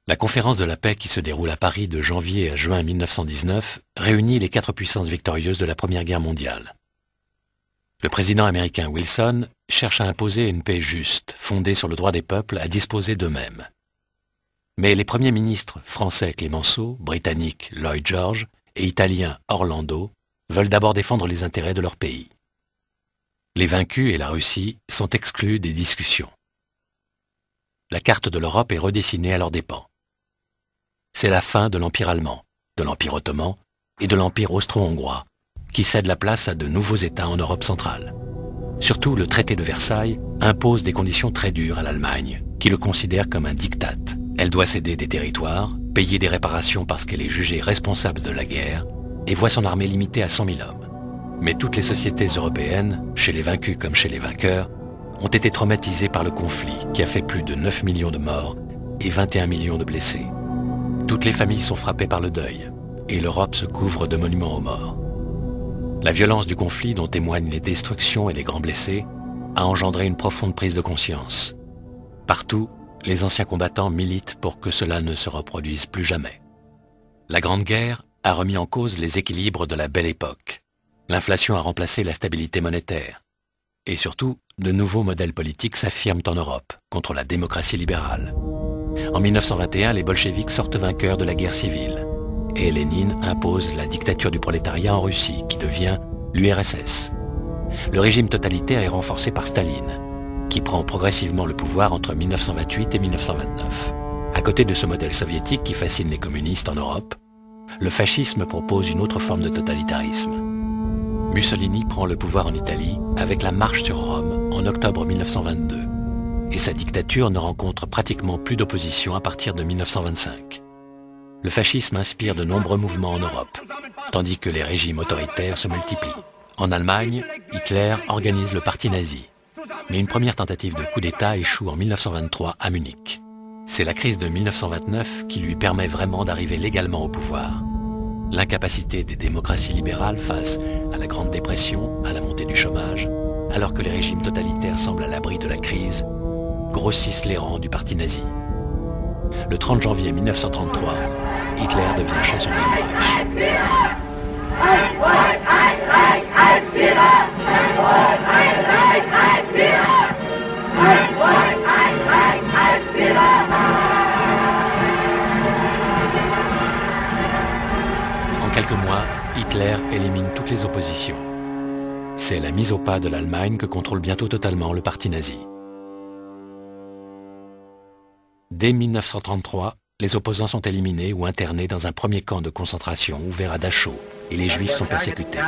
La conférence de la paix qui se déroule à Paris de janvier à juin 1919 réunit les 4 puissances victorieuses de la Première Guerre mondiale. Le président américain Wilson cherche à imposer une paix juste, fondée sur le droit des peuples à disposer d'eux-mêmes. Mais les premiers ministres français Clemenceau, britanniques Lloyd George et italiens Orlando veulent d'abord défendre les intérêts de leur pays. Les vaincus et la Russie sont exclus des discussions. La carte de l'Europe est redessinée à leurs dépens. C'est la fin de l'Empire allemand, de l'Empire ottoman et de l'Empire austro-hongrois, qui cèdent la place à de nouveaux États en Europe centrale. Surtout, le traité de Versailles impose des conditions très dures à l'Allemagne, qui le considère comme un diktat. Elle doit céder des territoires, payer des réparations parce qu'elle est jugée responsable de la guerre, et voit son armée limitée à 100 000 hommes. Mais toutes les sociétés européennes, chez les vaincus comme chez les vainqueurs, ont été traumatisées par le conflit qui a fait plus de 9 millions de morts et 21 millions de blessés. Toutes les familles sont frappées par le deuil, et l'Europe se couvre de monuments aux morts. La violence du conflit dont témoignent les destructions et les grands blessés a engendré une profonde prise de conscience. Partout, les anciens combattants militent pour que cela ne se reproduise plus jamais. La Grande Guerre a remis en cause les équilibres de la Belle Époque. L'inflation a remplacé la stabilité monétaire. Et surtout, de nouveaux modèles politiques s'affirment en Europe contre la démocratie libérale. En 1921, les bolcheviks sortent vainqueurs de la guerre civile et Lénine impose la dictature du prolétariat en Russie qui devient l'URSS. Le régime totalitaire est renforcé par Staline, qui prend progressivement le pouvoir entre 1928 et 1929. À côté de ce modèle soviétique qui fascine les communistes en Europe, le fascisme propose une autre forme de totalitarisme. Mussolini prend le pouvoir en Italie avec la marche sur Rome en octobre 1922. Et sa dictature ne rencontre pratiquement plus d'opposition à partir de 1925. Le fascisme inspire de nombreux mouvements en Europe, tandis que les régimes autoritaires se multiplient. En Allemagne, Hitler organise le parti nazi. Mais une première tentative de coup d'État échoue en 1923 à Munich. C'est la crise de 1929 qui lui permet vraiment d'arriver légalement au pouvoir. L'incapacité des démocraties libérales face à la Grande Dépression, à la montée du chômage, alors que les régimes totalitaires semblent à l'abri de la crise, grossissent les rangs du parti nazi. Le 30 janvier 1933, Hitler devient chancelier du Reich. En quelques mois, Hitler élimine toutes les oppositions. C'est la mise au pas de l'Allemagne que contrôle bientôt totalement le parti nazi. Dès 1933, les opposants sont éliminés ou internés dans un premier camp de concentration ouvert à Dachau et les Juifs sont persécutés.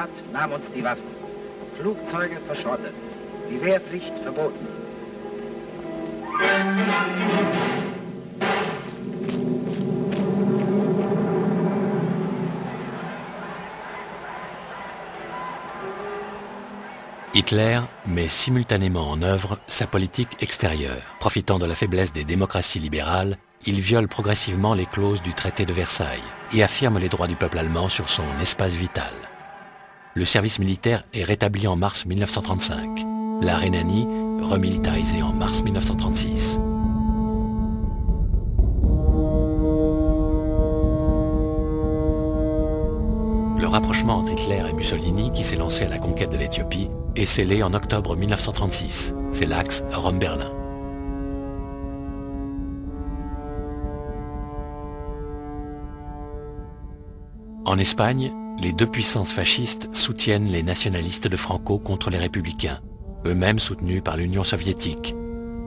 Hitler met simultanément en œuvre sa politique extérieure. Profitant de la faiblesse des démocraties libérales, il viole progressivement les clauses du traité de Versailles et affirme les droits du peuple allemand sur son espace vital. Le service militaire est rétabli en mars 1935. La Rhénanie, remilitarisée en mars 1936. Le rapprochement entre Hitler et Mussolini, qui s'est lancé à la conquête de l'Éthiopie, est scellé en octobre 1936. C'est l'axe Rome-Berlin. En Espagne, les deux puissances fascistes soutiennent les nationalistes de Franco contre les républicains, eux-mêmes soutenus par l'Union soviétique,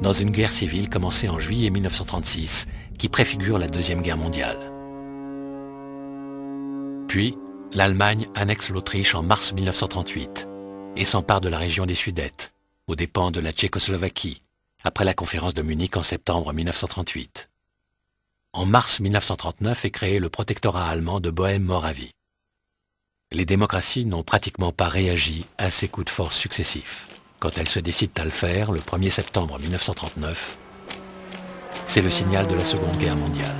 dans une guerre civile commencée en juillet 1936, qui préfigure la Deuxième Guerre mondiale. Puis, l'Allemagne annexe l'Autriche en mars 1938 et s'empare de la région des Sudètes, aux dépens de la Tchécoslovaquie, après la conférence de Munich en septembre 1938. En mars 1939 est créé le protectorat allemand de Bohême-Moravie. Les démocraties n'ont pratiquement pas réagi à ces coups de force successifs. Quand elles se décident à le faire, le 1er septembre 1939, c'est le signal de la Seconde Guerre mondiale.